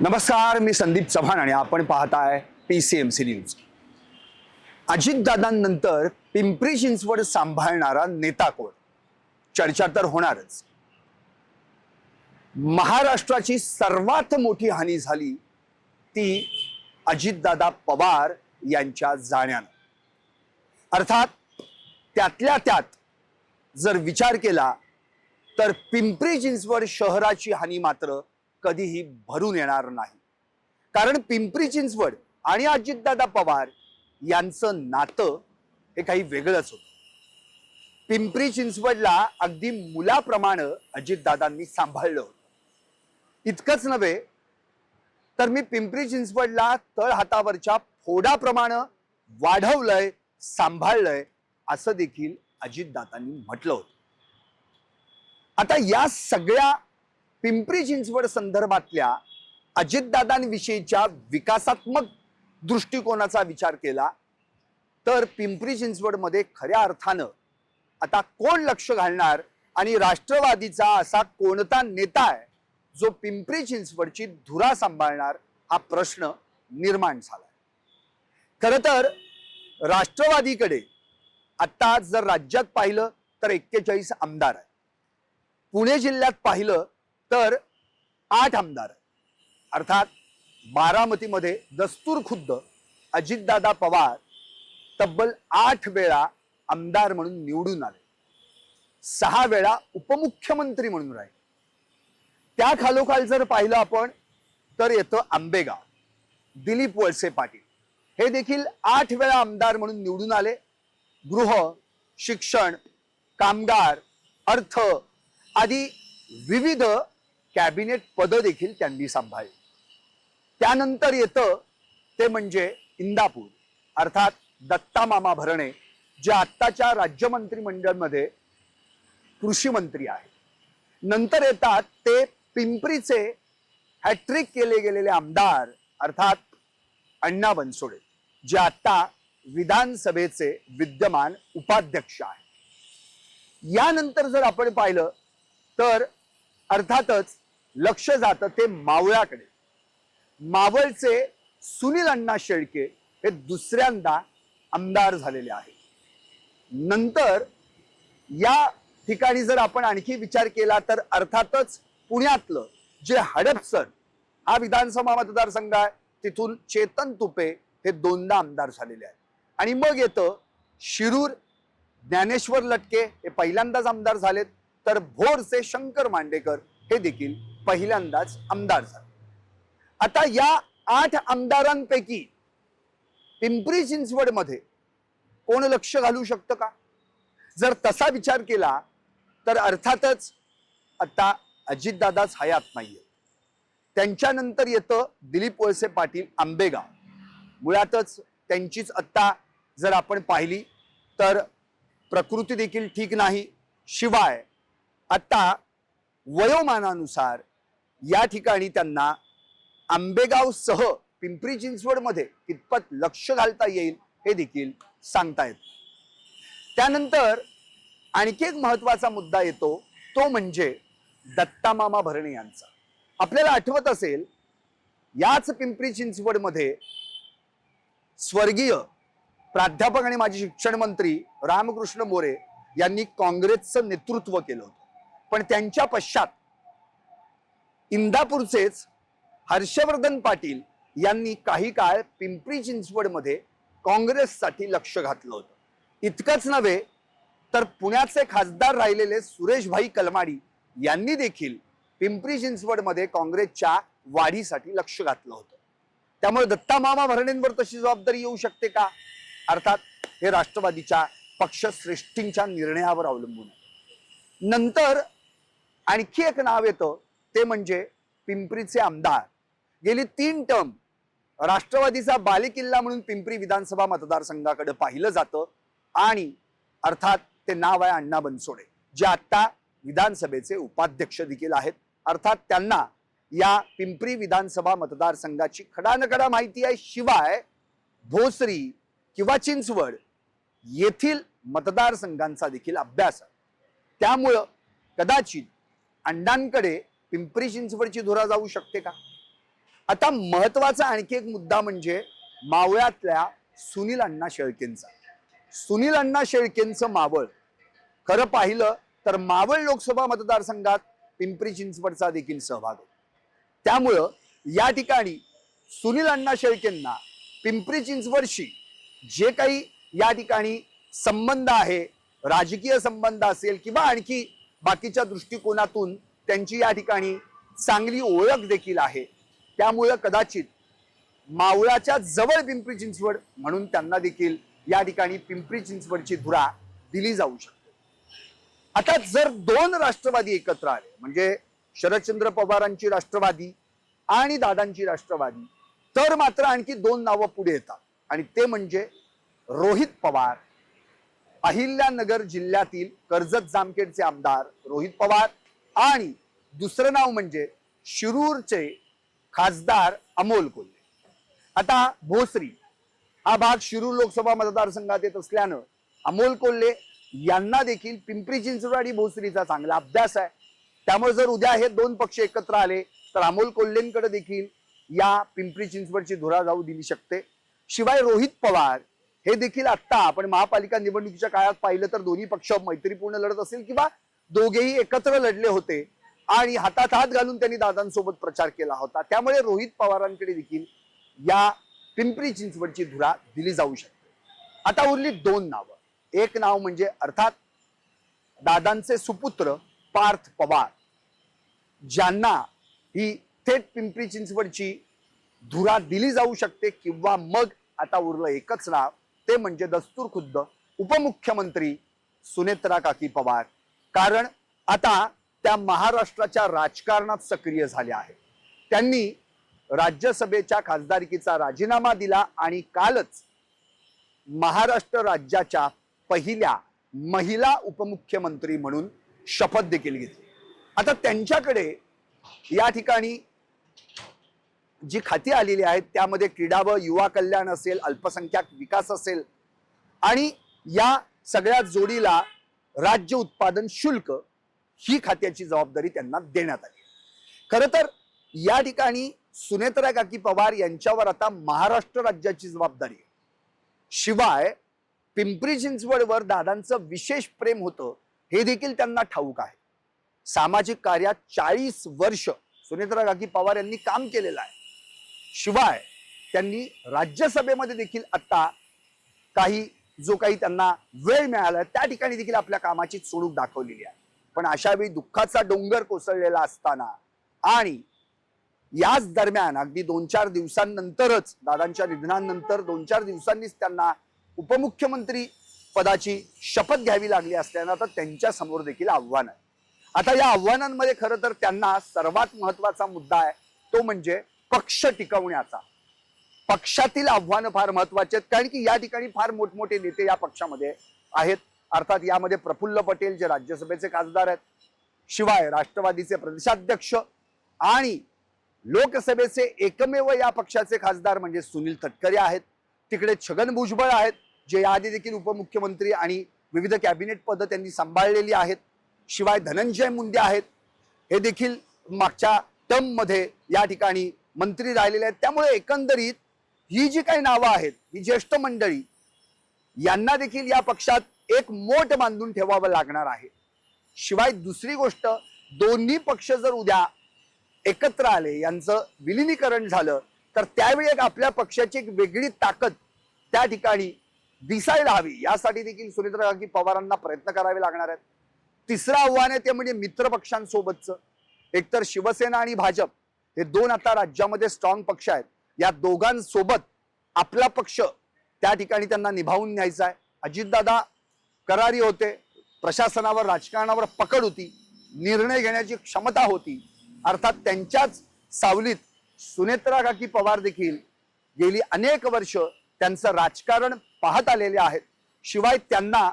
नमस्कार, मी संदीप चव्हाण आणि आपण पाहताय PCMC न्यूज। अजितदादांनंतर पिंपरी चिंचवड सांभाळणारा नेता कोण? चर्चा तर होणारच। महाराष्ट्राची सर्वात मोठी हानी झाली ती अजितदादा पवार यांच्या जाण्यानं। अर्थात त्यातल्या त्यात जर विचार केला तर पिंपरी चिंचवड शहराची हानी मात्र कधीही भरून येणार नाही। कारण पिंपरी चिंचवड आणि अजितदादा पवार यांचं नातं हे काही वेगळंच होतं। पिंपरी चिंचवडला अगदी मुलाप्रमाणे अजितदादांनी सांभाळलं होतं। इतकंच नव्हे तर मी पिंपरी चिंचवडला तळ हातावरच्या फोडाप्रमाणे वाढवलंय, सांभाळलंय असं देखील अजितदादांनी म्हटलं होतं। आता या सगळ्या पिंपरी चिंचवड संदर्भातल्या अजितदादांविषयीच्या विकासात्मक दृष्टिकोनाचा विचार केला तर पिंपरी चिंचवडमध्ये खऱ्या अर्थानं आता कोण लक्ष घालणार आणि राष्ट्रवादीचा असा कोणता नेता आहे जो पिंपरी चिंचवडची धुरा सांभाळणार हा प्रश्न निर्माण झाला। खरं तर राष्ट्रवादीकडे आता जर राज्यात पाहिलं तर 41 आमदार आहेत। पुणे जिल्ह्यात पाहिलं तर 8 आमदार आहेत। अर्थात बारामतीमध्ये दस्तूर खुद्द अजितदादा पवार तब्बल 8 वेळा आमदार म्हणून निवडून आले, 6 वेळा उपमुख्यमंत्री म्हणून राहिले। त्या खालोखाल जर पाहिलं आपण तर येतं आंबेगाव, दिलीप वळसे पाटील हे देखील 8 वेळा आमदार म्हणून निवडून आले। गृह, शिक्षण, कामगार, अर्थ आदी विविध कॅबिनेट पद देखील त्यांनी सांभाळली। त्यानंतर येतं ते म्हणजे इंदापूर, अर्थात दत्ता मामा भरणे जे आत्ताच्या राज्य मंत्रिमंडळामध्ये कृषी मंत्री आहेत। नंतर येतात ते पिंपरीचे हॅट्रिक केले गेलेले आमदार अर्थात अण्णा बनसोडे जे आता विधानसभेचे विद्यमान उपाध्यक्ष आहेत। यानंतर जर आपण पाहिलं तर अर्थातच लक्ष जातं ते मावळाकडे। मावळचे सुनील अण्णा शेळके हे दुसऱ्यांदा आमदार झालेले आहेत। नंतर या ठिकाणी जर आपण आणखी विचार केला तर अर्थातच पुण्यातलं जे हडपसर हा विधानसभा मतदारसंघ आहे तिथून चेतन तुपे हे 2दा आमदार झालेले आहेत। आणि मग येतं शिरूर, ज्ञानेश्वर लटके हे पहिल्यांदाच आमदार झालेत, तर भोरचे शंकर मांडेकर हे देखील पहिल्यांदाच आमदार झाले। आता या 8 आमदारांपैकी पिंपरी चिंचवड मध्ये कोण लक्ष घालू शकतं का? जर तसा विचार केला तर अर्थातच आता अजितदादाच हयात नाहीये। त्यांच्यानंतर येतं दिलीप वळसे पाटील आंबेगाव। मुळातच त्यांचीच आता जर आपण पाहिली तर प्रकृती देखील ठीक नाही, शिवाय आता वयोमानानुसार या ठिकाणी त्यांना आंबेगाव सह पिंपरी चिंचवड मध्ये कितपत लक्ष घालता येईल हे देखील सांगता येत। त्यानंतर आणखी एक महत्वाचा मुद्दा येतो तो म्हणजे दत्ता मामा भरणे यांचा। आपल्याला आठवत असेल याच पिंपरी चिंचवड मध्ये स्वर्गीय प्राध्यापक आणि माजी शिक्षण मंत्री रामकृष्ण मोरे यांनी काँग्रेसचं नेतृत्व केलं होतं, पण त्यांच्या पश्चात इंदापूरचेच हर्षवर्धन पाटील यांनी काही काळ पिंपरी चिंचवड मध्ये काँग्रेससाठी लक्ष घातलं होतं। इतकंच नव्हे तर पुण्याचे खासदार राहिलेले सुरेशभाई कलमाडी यांनी देखील पिंपरी चिंचवड मध्ये काँग्रेसच्या वाढीसाठी लक्ष घातलं होतं। त्यामुळे दत्ता मामा भरणेंवर तशी जबाबदारी येऊ शकते का? अर्थात हे राष्ट्रवादीच्या पक्षश्रेष्ठींच्या निर्णयावर अवलंबून आहे। नंतर आणखी एक नाव येतं ते म्हणजे पिंपरीचे आमदार, गेली 3 टर्म राष्ट्रवादीचा बालेकिल्ला म्हणून पिंपरी विधानसभा मतदारसंघाकडे पाहिलं जातं आणि अर्थात ते नाव आहे अण्णा बनसोडे जे आता विधानसभेचे उपाध्यक्ष देखील आहेत। अर्थात त्यांना या पिंपरी विधानसभा मतदारसंघाची खडानखडा माहिती आहे, शिवाय भोसरी किंवा चिंचवड येथील मतदारसंघांचा देखील अभ्यास आहे। त्यामुळं कदाचित अण्णांकडे पिंपरी चिंचवडची धुरा जाऊ शकते का? आता महत्वाचा आणखी एक मुद्दा म्हणजे मावळातल्या सुनील अण्णा शेळकेंचा. सुनील अण्णा शेळकेंचं मावळ खरं पाहिलं तर मावळ लोकसभा मतदारसंघात पिंपरी चिंचवडचा देखील सहभाग आहे. त्यामुळं या ठिकाणी सुनील अण्णा शेळकेंना पिंपरी चिंचवडशी जे काही या ठिकाणी संबंध आहे, राजकीय संबंध असेल किंवा आणखी बाकीच्या दृष्टिकोनातून त्यांची या ठिकाणी चांगली ओळख देखील आहे. त्यामुळं कदाचित मावळाच्या जवळ पिंपरी चिंचवड म्हणून त्यांना देखील या ठिकाणी पिंपरी चिंचवडची धुरा दिली जाऊ शकते. आता जर दोन राष्ट्रवादी एकत्र आले म्हणजे शरदचंद्र पवारांची राष्ट्रवादी आणि दादांची राष्ट्रवादी, तर मात्र आणखी दोन नावं पुढे येतात आणि ते म्हणजे रोहित पवार, अहिल्यानगर जिल्ह्यातील कर्जत जामखेडचे आमदार रोहित पवार, आणि दुसरं नाव म्हणजे शिरूरचे खासदार अमोल कोल्हे. आता भोसरी हा भाग शिरूर लोकसभा मतदारसंघात येत असल्यानं अमोल कोल्हे यांना देखील पिंपरी चिंचवड आणि भोसरीचा चांगला अभ्यास आहे. त्यामुळे जर उद्या हे दोन पक्ष एकत्र आले तर अमोल कोल्हेंकडे देखील या पिंपरी चिंचवडची धुरा जाऊ दिली शकते. शिवाय रोहित पवार हे देखील आता आपण महापालिका निवडणुकीच्या काळात पाहिलं तर दोन्ही पक्ष मैत्रीपूर्ण लढत असेल किंवा दोघेही एकत्र लढले होते आणि हातात हात घालून त्यांनी दादांसोबत प्रचार केला होता. त्यामुळे रोहित पवारांकडे देखील या पिंपरी चिंचवडची धुरा दिली जाऊ शकते. आता उरली दोन नावं. एक नाव म्हणजे अर्थात दादांचे सुपुत्र पार्थ पवार, ज्यांना ही थेट पिंपरी चिंचवडची धुरा दिली जाऊ शकते, किंवा मग आता उरलं एकच नाव, ते म्हणजे दस्तूर खुद्द उपमुख्यमंत्री सुनेत्रा काकी पवार. कारण आता त्या महाराष्ट्राच्या राजकारणात सक्रिय झाल्या आहेत. त्यांनी राज्यसभेच्या खासदारकीचा राजीनामा दिला आणि कालच महाराष्ट्र राज्याच्या पहिल्या महिला उपमुख्यमंत्री म्हणून शपथ देखील घेतली. आता त्यांच्याकडे या ठिकाणी जी खाती आलेली आहेत त्यामध्ये क्रीडा व युवा कल्याण असेल, अल्पसंख्याक विकास असेल, आणि या सगळ्या जोडीला राज्य उत्पादन शुल्क ही खात्याची जबाबदारी त्यांना देण्यात आली. खरं तर या ठिकाणी सुनेत्रा काकी पवार यांच्यावर आता महाराष्ट्र राज्याची जबाबदारी आहे. शिवाय पिंपरी चिंचवडवर दादांचं विशेष प्रेम होतं हे देखील त्यांना ठाऊक आहे. सामाजिक कार्यात 40 वर्ष सुनेत्रा काकी पवार यांनी काम केलेलं आहे. शिवाय त्यांनी राज्यसभेमध्ये देखील आता जो काही त्यांना वेळ मिळाला त्या ठिकाणी देखील आपल्या कामाची चुणूक दाखवलेली आहे. पण अशावेळी दुःखाचा डोंगर कोसळलेला असताना आणि याच दरम्यान अगदी 2-4 दिवसांनंतरच, दादांच्या निधनानंतर 2-4 दिवसांनीच त्यांना उपमुख्यमंत्री पदाची शपथ घ्यावी लागली असल्यानं आता त्यांच्या समोर देखील आव्हान आहे. आता या आव्हानांमध्ये खरं तर त्यांना सर्वात महत्वाचा मुद्दा आहे तो म्हणजे पक्ष टिकवण्याचा. पक्षातील आव्हानं फार महत्वाचे आहेत, कारण की या ठिकाणी फार मोठमोठे नेते या पक्षामध्ये आहेत. अर्थात यामध्ये प्रफुल्ल पटेल जे राज्यसभेचे खासदार आहेत, शिवाय राष्ट्रवादीचे प्रदेशाध्यक्ष आणि लोकसभेचे एकमेव या पक्षाचे खासदार म्हणजे सुनील तटकरे आहेत. तिकडे छगन भुजबळ आहेत जे याआधी देखील उपमुख्यमंत्री आणि विविध कॅबिनेट पद त्यांनी सांभाळलेली आहेत. शिवाय धनंजय मुंडे आहेत, हे देखील मागच्या टर्म मध्ये या ठिकाणी मंत्री राहिलेले आहेत. त्यामुळे एकंदरीत ही जी काही नावं आहेत, ही ज्येष्ठ मंडळी, यांना देखील या पक्षात एक मोठ बांधून ठेवावं लागणार आहे. शिवाय दुसरी गोष्ट, दोन्ही पक्ष जर उद्या एकत्र आले, यांचं विलिनीकरण झालं, तर त्यावेळी एक आपल्या पक्षाची एक वेगळी ताकद त्या ठिकाणी दिसायला हवी. यासाठी देखील सुनेत्रा काकी पवारांना प्रयत्न करावे लागणार आहेत. तिसरं आव्हान आहे ते म्हणजे मित्र पक्षांसोबतचं. एकतर शिवसेना आणि भाजप हे दोन आता राज्यामध्ये स्ट्रॉंग पक्ष आहेत. या दोघांसोबत आपला पक्ष त्या ठिकाणी त्यांना निभावून न्यायचा आहे. अजितदादा करारी होते, प्रशासनावर, राजकारणावर पकड होती, निर्णय घेण्याची क्षमता होती. अर्थात त्यांच्याच सावलीत सुनेत्रा काकी पवार देखील गेली अनेक वर्ष त्यांचं राजकारण पाहत आलेले आहेत. शिवाय त्यांना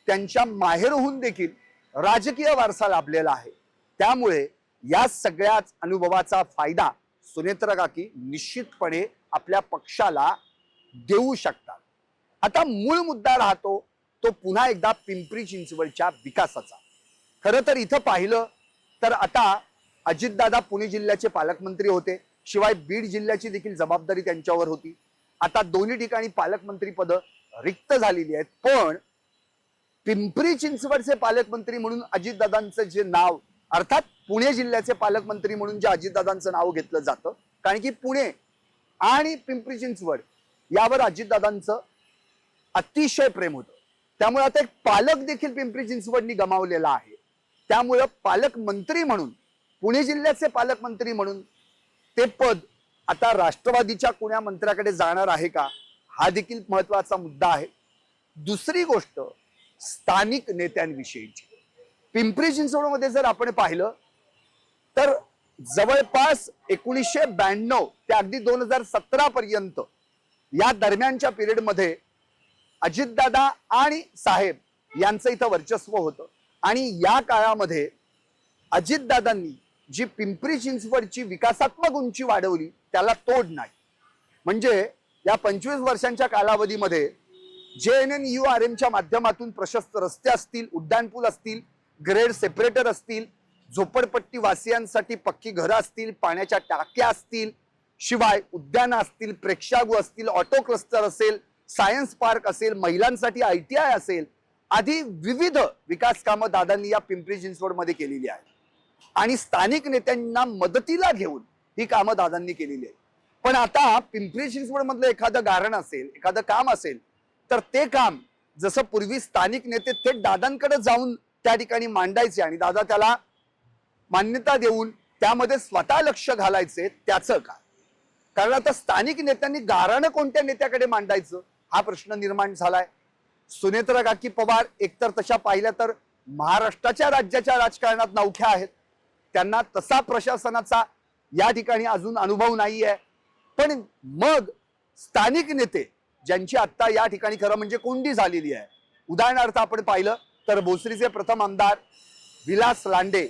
त्यांच्या माहेरहून देखील राजकीय वारसा लाभलेला आहे. त्यामुळे या सगळ्याच अनुभवाचा फायदा सुनेत्रा काकी निश्चितपणे आपल्या पक्षाला देऊ शकतात. आता मूळ मुद्दा राहतो तो पुन्हा एकदा पिंपरी चिंचवडच्या विकासाचा. खरं तर इथं पाहिलं तर आता अजितदादा पुणे जिल्ह्याचे पालकमंत्री होते, शिवाय बीड जिल्ह्याची देखील जबाबदारी त्यांच्यावर होती. आता दोन्ही ठिकाणी पालकमंत्री पद रिक्त झालेली आहेत. पण पिंपरी चिंचवडचे पालकमंत्री म्हणून अजितदादांचं जे नाव, अर्थात पुणे जिल्ह्याचे पालकमंत्री म्हणून जे अजितदादांचं नाव घेतलं जातं, कारण की पुणे आणि पिंपरी चिंचवड यावर अजितदादांचं अतिशय प्रेम होतं. त्यामुळे आता एक पालक देखील पिंपरी चिंचवडनी गमावलेला आहे. त्यामुळं पालकमंत्री म्हणून, पुणे जिल्ह्याचे पालकमंत्री म्हणून ते पद आता राष्ट्रवादीच्या कुण्या मंत्र्याकडे जाणार आहे का, हा देखील महत्वाचा मुद्दा आहे. दुसरी गोष्ट स्थानिक नेत्यांविषयीची. पिंपरी चिंचवडमध्ये जर आपण पाहिलं तर जवळपास 1992 ते अगदी 2017 पर्यंत या दरम्यानच्या पिरियडमध्ये अजितदादा आणि साहेब यांचं इथं वर्चस्व होतं. आणि या काळामध्ये अजितदादांनी जी पिंपरी चिंचवडची विकासात्मक उंची वाढवली त्याला तोड नाही. म्हणजे या 25 वर्षांच्या कालावधीमध्ये JNNURMच्या माध्यमातून प्रशस्त रस्ते असतील, उड्डाणपूल असतील, ग्रेड सेपरेटर असतील, झोपडपट्टी वासियांसाठी पक्की घरं असतील, पाण्याच्या टाक्या असतील, शिवाय उद्यानं असतील, प्रेक्षागृह असतील, ऑटो क्लस्टर असेल, सायन्स पार्क असेल, महिलांसाठी ITI असेल, आदी विविध विकास कामं दादांनी या पिंपरी चिंचवडमध्ये केलेली आहेत. आणि स्थानिक नेत्यांना मदतीला घेऊन ही कामं दादांनी केलेली आहेत. पण आता पिंपरी चिंचवड मधलं एखादं गारण असेल, एखादं काम असेल, तर ते काम जसं पूर्वी स्थानिक नेते थेट दादांकडे जाऊन त्या ठिकाणी मांडायचे आणि दादा त्याला मान्यता देऊन त्यामध्ये स्वतः लक्ष घालायचे, त्याचं काय? कारण आता स्थानिक नेत्यांनी गारणं कोणत्या नेत्याकडे मांडायचं हा प्रश्न निर्माण झालाय. सुनेत्रा काकी पवार एकतर तशा पाहिल्या तर महाराष्ट्राच्या राज्याच्या राजकारणात नवख्या आहेत. त्यांना तसा प्रशासनाचा या ठिकाणी अजून अनुभव नाहीये. पण मग स्थानिक नेते ज्यांची आता या ठिकाणी खरं म्हणजे कोंडी झालेली आहे, उदाहरणार्थ आपण पाहिलं तर भोसरीचे प्रथम आमदार विलास लांडे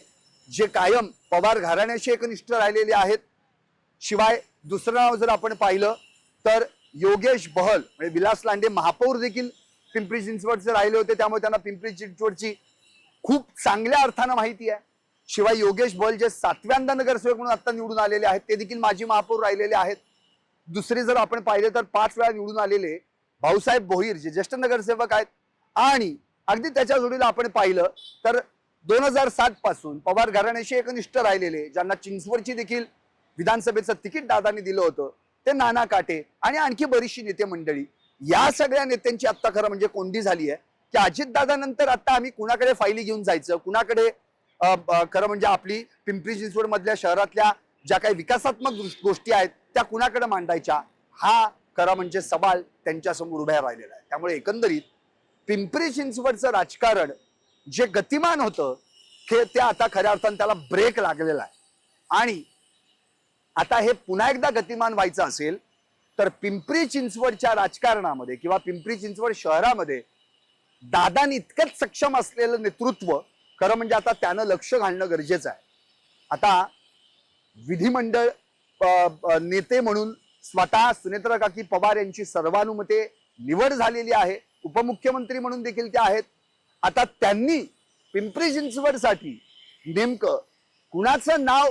जे कायम पवार घराण्याशी एकनिष्ठ राहिलेले आहेत. शिवाय दुसरं नाव जर आपण पाहिलं तर योगेश बहल, म्हणजे विलास लांडे महापौर देखील पिंपरी चिंचवडचे राहिले होते, त्यामुळे त्यांना पिंपरी चिंचवडची खूप चांगल्या अर्थानं माहिती आहे. शिवाय योगेश बहल जे 7व्यांदा नगरसेवक म्हणून आता निवडून आलेले आहेत, ते देखील माजी महापौर राहिलेले आहेत. दुसरे जर आपण पाहिले तर 5 वेळा निवडून आलेले भाऊसाहेब भोईर जे ज्येष्ठ नगरसेवक आहेत. आणि अगदी त्याच्या जोडीला आपण पाहिलं तर 2007 पासून पवार घराण्याशी एकनिष्ठ राहिलेले, ज्यांना चिंचवडची देखील विधानसभेचं तिकीट दादांनी दिलं होतं, ते नाना काटे आणि आणखी बरीचशी नेते मंडळी. या सगळ्या नेत्यांची आता खरं म्हणजे कोंडी झाली आहे की अजितदादानंतर आता आम्ही कुणाकडे फायली घेऊन जायचं, कुणाकडे खरं म्हणजे आपली पिंपरी चिंचवड मधल्या शहरातल्या ज्या काही विकासात्मक गोष्टी आहेत त्या कुणाकडे मांडायच्या, हा खरं म्हणजे सवाल त्यांच्या समोर उभा राहिलेला आहे. त्यामुळे एकंदरीत पिंपरी चिंचवडचं राजकारण जे गतिमान होतं ते आता खऱ्या अर्थानं त्याला ब्रेक लागलेला आहे. आणि आता हे पुन्हा एकदा गतिमान व्हायचं असेल तर पिंपरी चिंचवडच्या राजकारणामध्ये किंवा पिंपरी चिंचवड शहरामध्ये दादांनी इतकंच सक्षम असलेलं नेतृत्व खरं म्हणजे आता त्यानं लक्ष घालणं गरजेचं आहे. आता विधिमंडळ नेते म्हणून स्वतः सुनेत्रा काकी पवार यांची सर्वानुमते निवड झालेली आहे. उपमुख्यमंत्री म्हणून देखील त्या आहेत. आता त्यांनी पिंपरी चिंचवडसाठी नेमकं कुणाचं नाव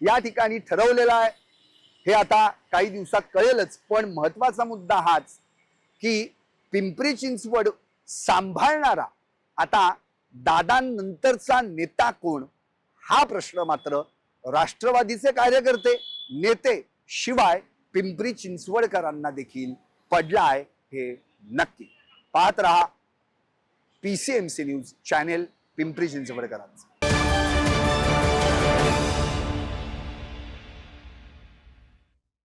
या ठिकाणी ठरवलेलं आहे हे आता काही दिवसात कळेलच. पण महत्वाचा मुद्दा हाच की पिंपरी चिंचवड सांभाळणारा आता दादांनंतरचा नेता कोण, हा प्रश्न मात्र राष्ट्रवादीचे कार्यकर्ते, नेते, शिवाय पिंपरी चिंचवडकरांना देखील पडलाय हे नक्की. पाहत रहा PCMC न्यूज चॅनेल पिंपरी चिंचवडकरांचं.